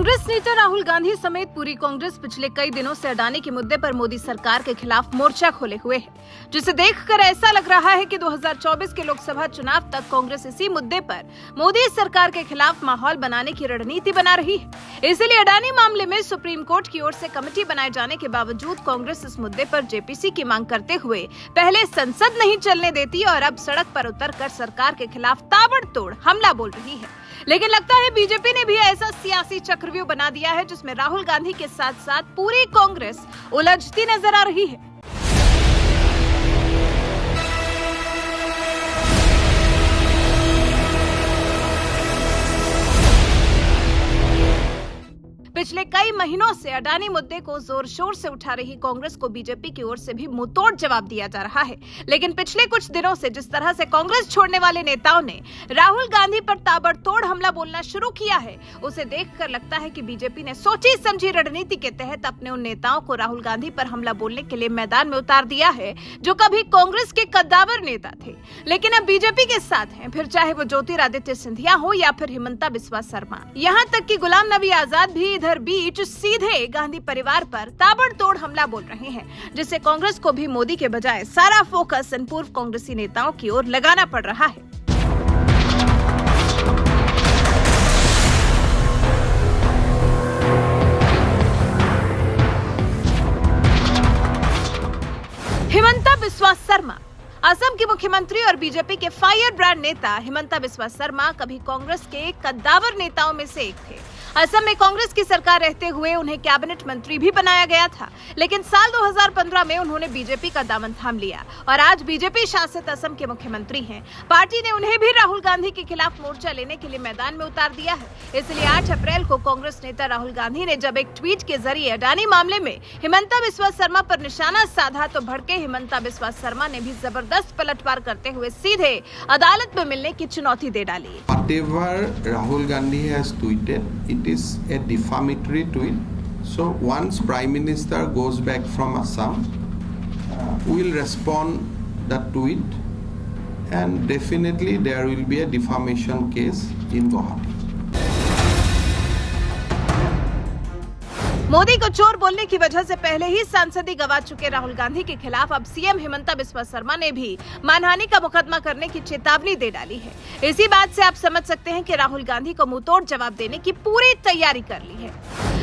कांग्रेस नेता राहुल गांधी समेत पूरी कांग्रेस पिछले कई दिनों से अडानी के मुद्दे पर मोदी सरकार के खिलाफ मोर्चा खोले हुए है, जिसे देखकर ऐसा लग रहा है कि 2024 के लोकसभा चुनाव तक कांग्रेस इसी मुद्दे पर मोदी सरकार के खिलाफ माहौल बनाने की रणनीति बना रही है। इसलिए अडानी मामले में सुप्रीम कोर्ट की ओर से कमेटी बनाए जाने के बावजूद कांग्रेस इस मुद्दे पर जेपीसी की मांग करते हुए पहले संसद नहीं चलने देती और अब सड़क पर उतरकर सरकार के खिलाफ ताबड़तोड़ हमला बोल रही है। लेकिन लगता है बीजेपी ने भी ऐसा सियासी चक्रव्यूह बना दिया है जिसमें राहुल गांधी के साथ साथ पूरी कांग्रेस उलझती नजर आ रही है। पिछले कई महीनों से अडानी मुद्दे को जोर शोर से उठा रही कांग्रेस को बीजेपी की ओर से भी मुंहतोड़ जवाब दिया जा रहा है। लेकिन पिछले कुछ दिनों से जिस तरह से कांग्रेस छोड़ने वाले नेताओं ने राहुल गांधी पर ताबड़तोड़ हमला बोलना शुरू किया है, उसे देखकर लगता है कि बीजेपी ने सोची समझी रणनीति के तहत अपने उन नेताओं को राहुल गांधी पर हमला बोलने के लिए मैदान में उतार दिया है जो कभी कांग्रेस के कद्दावर नेता थे, लेकिन अब बीजेपी के साथ हैं, फिर चाहे वो ज्योतिरादित्य सिंधिया हो या फिर हिमंता बिस्वा शर्मा। यहाँ तक कि गुलाम नबी आजाद भी इधर बीच सीधे गांधी परिवार पर ताबड़तोड़ हमला बोल रहे हैं, जिससे कांग्रेस को भी मोदी के बजाय सारा फोकस इन पूर्व कांग्रेसी नेताओं की ओर लगाना पड़ रहा है। हिमंता बिस्वा शर्मा असम की मुख्यमंत्री और बीजेपी के फायर ब्रांड नेता हिमंता बिस्वा शर्मा कभी कांग्रेस के कद्दावर नेताओं में से एक थे। असम में कांग्रेस की सरकार रहते हुए उन्हें कैबिनेट मंत्री भी बनाया गया था, लेकिन साल 2015 में उन्होंने बीजेपी का दामन थाम लिया और आज बीजेपी शासित असम के मुख्यमंत्री हैं। पार्टी ने उन्हें भी राहुल गांधी के खिलाफ मोर्चा लेने के लिए मैदान में उतार दिया है। इसलिए 8 अप्रैल को कांग्रेस नेता राहुल गांधी ने जब एक ट्वीट के जरिए अडानी मामले में हिमंता बिस्वा शर्मा पर निशाना साधा तो भड़के हिमंता बिस्वा शर्मा ने भी जबरदस्त पलटवार करते हुए सीधे अदालत में मिलने की चुनौती दे डाली। Whatever Rahul Gandhi has tweeted, it is a defamatory tweet. So once Prime Minister goes back from Assam, we will respond that tweet, and definitely there will be a defamation case in Guwahati. Modi को चोर बोलने की वजह से पहले ही सांसदी गंवा चुके राहुल गांधी के खिलाफ अब सीएम हिमंता बिस्वा शर्मा ने भी मानहानि का मुकदमा करने की चेतावनी दे डाली है। इसी बात से आप समझ सकते हैं कि राहुल गांधी को मुंहतोड़ जवाब देने की पूरी तैयारी कर ली है।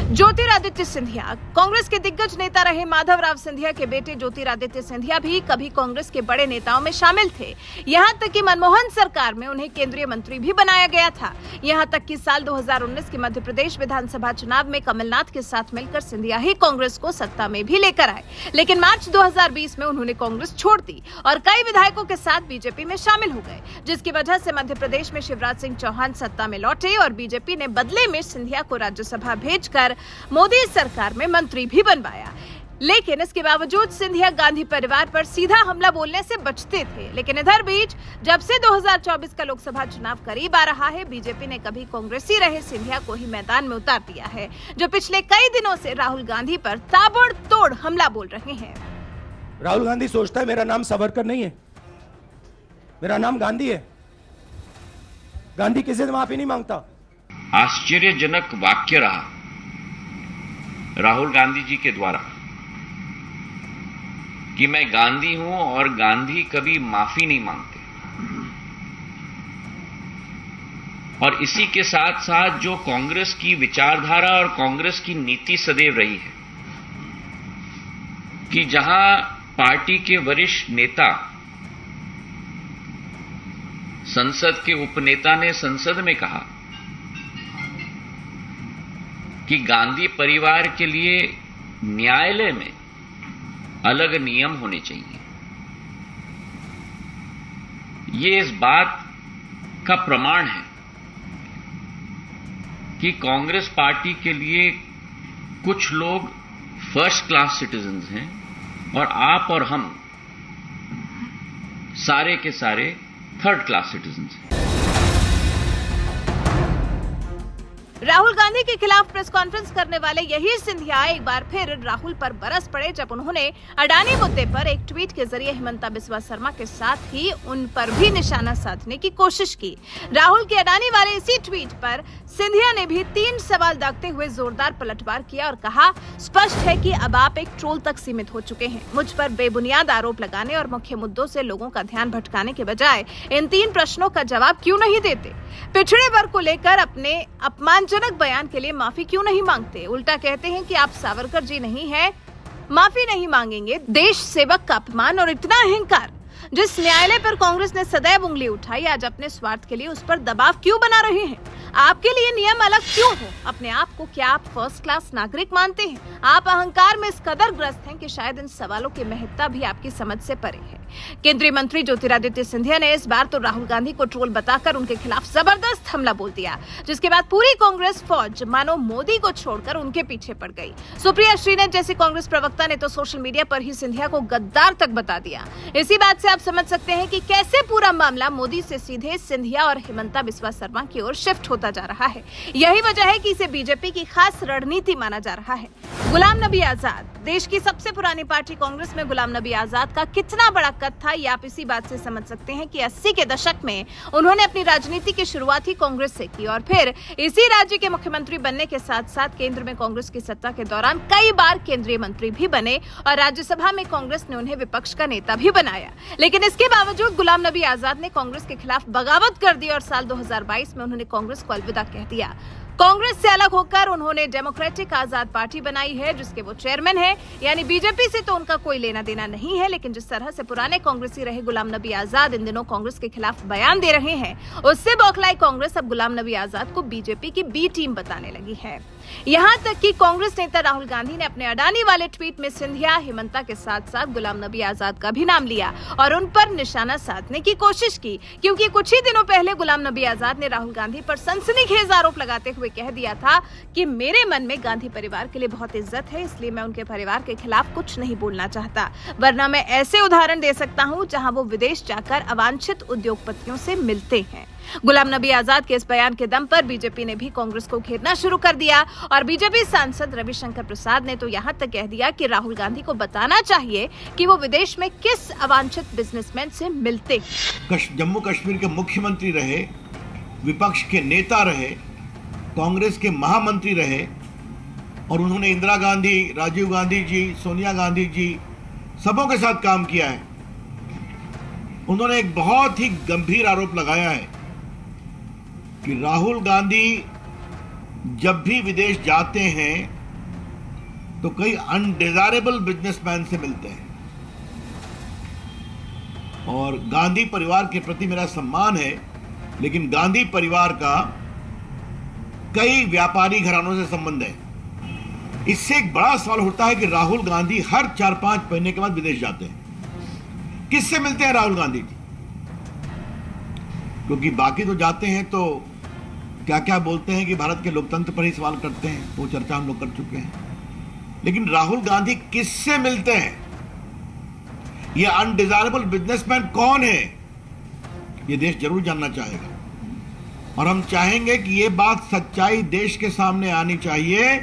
ज्योतिरादित्य सिंधिया कांग्रेस के दिग्गज नेता रहे माधवराव सिंधिया के बेटे ज्योतिरादित्य सिंधिया भी कभी कांग्रेस के बड़े नेताओं में शामिल थे। यहाँ तक कि मनमोहन सरकार में उन्हें केंद्रीय मंत्री भी बनाया गया था। यहाँ तक कि साल 2019 के मध्य प्रदेश विधानसभा चुनाव में कमलनाथ के साथ मिलकर सिंधिया ही कांग्रेस को सत्ता में भी लेकर आए, लेकिन मार्च 2020 में उन्होंने कांग्रेस छोड़ दी और कई विधायकों के साथ बीजेपी में शामिल हो गए, जिसकी वजह से मध्य प्रदेश में शिवराज सिंह चौहान सत्ता में लौटे और बीजेपी ने बदले में सिंधिया को राज्यसभा भेजकर मोदी सरकार में मंत्री भी बनवाया। लेकिन इसके बावजूद सिंधिया गांधी परिवार पर सीधा हमला बोलने से बचते थे। लेकिन इधर बीच जब से 2024 का लोकसभा चुनाव करीब आ रहा है, बीजेपी ने कभी कांग्रेसी रहे सिंधिया को ही मैदान में उतार दिया है, जो पिछले कई दिनों से राहुल गांधी पर ताबड़तोड़ हमला बोल रहे हैं। राहुल गांधी सोचता है मेरा नाम सावरकर नहीं है, मेरा नाम गांधी है। गांधी किसी से माफी नहीं मांगता। आश्चर्यजनक वाक्य रहा राहुल गांधी जी के द्वारा कि मैं गांधी हूं और गांधी कभी माफी नहीं मांगते। और इसी के साथ साथ जो कांग्रेस की विचारधारा और कांग्रेस की नीति सदैव रही है कि जहां पार्टी के वरिष्ठ नेता संसद के उपनेता ने संसद में कहा कि गांधी परिवार के लिए न्यायालय में अलग नियम होने चाहिए, ये इस बात का प्रमाण है कि कांग्रेस पार्टी के लिए कुछ लोग फर्स्ट क्लास सिटीजन्स हैं और आप और हम सारे के सारे 3rd क्लास सिटीजन्स हैं। राहुल गांधी के खिलाफ प्रेस कॉन्फ्रेंस करने वाले यही सिंधिया एक बार फिर राहुल पर बरस पड़े जब उन्होंने अडानी मुद्दे पर एक ट्वीट के जरिए हिमंता बिस्वा शर्मा के साथ ही उन पर भी निशाना साधने की कोशिश की। राहुल के अडानी वाले इसी ट्वीट पर सिंधिया ने भी 3 सवाल दागते हुए जोरदार पलटवार किया और कहा, स्पष्ट है कि अब आप एक ट्रोल तक सीमित हो चुके हैं। मुझ पर बेबुनियाद आरोप लगाने और मुख्य मुद्दों से लोगों का ध्यान भटकाने के बजाय इन 3 प्रश्नों का जवाब क्यों नहीं देते? पिछड़े वर्ग को लेकर अपने अपमानजनक बयान के लिए माफी क्यों नहीं मांगते? उल्टा कहते हैं कि आप सावरकर जी नहीं हैं, माफी नहीं मांगेंगे। देश सेवक का अपमान और इतना अहंकार। जिस न्यायालय पर कांग्रेस ने सदैव उंगली उठाई, आज अपने स्वार्थ के लिए उस पर दबाव क्यों बना रहे हैं? आपके लिए नियम अलग क्यों हो? अपने आप को क्या आप फर्स्ट क्लास नागरिक मानते हैं? आप अहंकार में इस कदर ग्रस्त हैं कि शायद इन सवालों की महत्ता भी आपकी समझ से परे है। केंद्रीय मंत्री ज्योतिरादित्य सिंधिया ने इस बार तो राहुल गांधी को ट्रोल बताकर उनके खिलाफ जबरदस्त हमला बोल दिया, जिसके बाद पूरी कांग्रेस फौज मानो मोदी को छोड़कर उनके पीछे पड़ गई। सुप्रिया श्रीनाथ जैसी कांग्रेस प्रवक्ता ने तो सोशल मीडिया पर ही सिंधिया को गद्दार तक बता दिया। इसी बात से आप समझ सकते हैं कि कैसे पूरा मामला मोदी से सीधे सिंधिया और हिमंता बिस्वा शर्मा की ओर शिफ्ट होता जा रहा है। यही वजह है कि इसे बीजेपी की खास रणनीति माना जा रहा है। गुलाम नबी आजाद, देश की सबसे पुरानी पार्टी कांग्रेस में गुलाम नबी आजाद का कितना बड़ा कद था, ये आप इसी बात से समझ सकते हैं कि 80 के दशक में उन्होंने अपनी राजनीति की शुरुआत ही कांग्रेस से की और फिर इसी राज्य के मुख्यमंत्री बनने के साथ साथ केंद्र में कांग्रेस की सत्ता के दौरान कई बार केंद्रीय मंत्री भी बने और राज्यसभा में कांग्रेस ने उन्हें विपक्ष का नेता भी बनाया। लेकिन इसके बावजूद गुलाम नबी आजाद ने कांग्रेस के खिलाफ बगावत कर दी और साल 2022 में उन्होंने कांग्रेस को अलविदा कह दिया। कांग्रेस से अलग होकर उन्होंने डेमोक्रेटिक आजाद पार्टी बनाई है, जिसके वो चेयरमैन हैं। यानी बीजेपी से तो उनका कोई लेना देना नहीं है, लेकिन जिस तरह से पुराने कांग्रेसी रहे गुलाम नबी आजाद इन दिनों कांग्रेस के खिलाफ बयान दे रहे हैं, उससे बौखलाई कांग्रेस अब गुलाम नबी आजाद को बीजेपी की बी टीम बताने लगी है। यहाँ तक कि कांग्रेस नेता राहुल गांधी ने अपने अडानी वाले ट्वीट में सिंधिया, हिमंता के साथ साथ गुलाम नबी आजाद का भी नाम लिया और उन पर निशाना साधने की कोशिश की, क्योंकि कुछ ही दिनों पहले गुलाम नबी आजाद ने राहुल गांधी पर सनसनीखेज आरोप लगाते हुए कह दिया था कि मेरे मन में गांधी परिवार के लिए बहुत इज्जत है, इसलिए मैं उनके परिवार के खिलाफ कुछ नहीं बोलना चाहता, वरना मैं ऐसे उदाहरण दे सकता हूं जहां वो विदेश जाकर अवांछित उद्योगपतियों से मिलते हैं। गुलाम नबी आजाद के इस बयान के दम पर बीजेपी ने भी कांग्रेस को घेरना शुरू कर दिया और बीजेपी सांसद रविशंकर प्रसाद ने तो यहाँ तक कह दिया कि राहुल गांधी को बताना चाहिए कि वो विदेश में किस अवांछित बिजनेसमैन से मिलते। जम्मू कश्मीर के मुख्यमंत्री रहे, विपक्ष के नेता रहे, कांग्रेस के महामंत्री रहे और उन्होंने इंदिरा गांधी, राजीव गांधी जी, सोनिया गांधी जी सबों के साथ काम किया है। उन्होंने एक बहुत ही गंभीर आरोप लगाया है कि राहुल गांधी जब भी विदेश जाते हैं तो कई अनडिजायरेबल बिजनेसमैन से मिलते हैं। और गांधी परिवार के प्रति मेरा सम्मान है, लेकिन गांधी परिवार का कई व्यापारी घरानों से संबंध है। इससे एक बड़ा सवाल उठता है कि राहुल गांधी हर 4-5 महीने के बाद विदेश जाते हैं। किससे मिलते हैं राहुल गांधी जी? क्योंकि बाकी तो जाते हैं तो क्या क्या बोलते हैं कि भारत के लोकतंत्र पर ही सवाल करते हैं, वो चर्चा हम लोग कर चुके हैं। लेकिन राहुल गांधी किससे मिलते हैं? ये अनडिजायरेबल बिजनेसमैन कौन है? ये देश जरूर जानना चाहेगा और हम चाहेंगे कि ये बात सच्चाई देश के सामने आनी चाहिए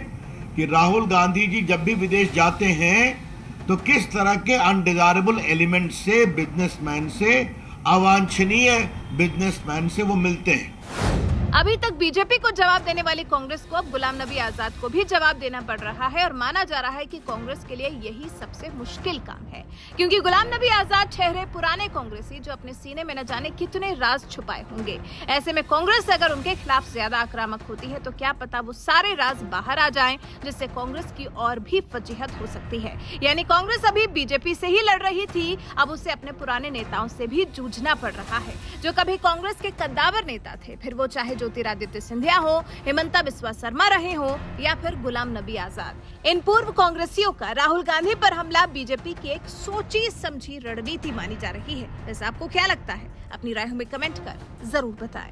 कि राहुल गांधी जी जब भी विदेश जाते हैं तो किस तरह के अनडिजायरेबल एलिमेंट से, बिजनेसमैन से, अवांछनीय बिजनेसमैन से वो मिलते हैं। अभी तक बीजेपी को जवाब देने वाली कांग्रेस को अब गुलाम नबी आजाद को भी जवाब देना पड़ रहा है और माना जा रहा है कि कांग्रेस के लिए यही सबसे मुश्किल काम है, क्योंकि गुलाम नबी आजाद ठहरे पुराने कांग्रेसी जो अपने सीने में न जाने कितने राज छुपाए होंगे। ऐसे में कांग्रेस अगर उनके खिलाफ ज्यादा आक्रामक होती है तो क्या पता वो सारे राज बाहर आ जाएं, जिससे कांग्रेस की और भी फजीहत हो सकती है। यानी कांग्रेस अभी बीजेपी से ही लड़ रही थी, अब उसे अपने पुराने नेताओं से भी जूझना पड़ रहा है जो कभी कांग्रेस के कद्दावर नेता थे, फिर वो चाहे ज्योतिरादित्य सिंधिया हो, हिमंता बिस्वा शर्मा रहे हो या फिर गुलाम नबी आजाद। इन पूर्व कांग्रेसियों का राहुल गांधी पर हमला बीजेपी की एक सोची समझी रणनीति मानी जा रही है। वैसे आपको क्या लगता है? अपनी राय हमें कमेंट कर जरूर बताएं।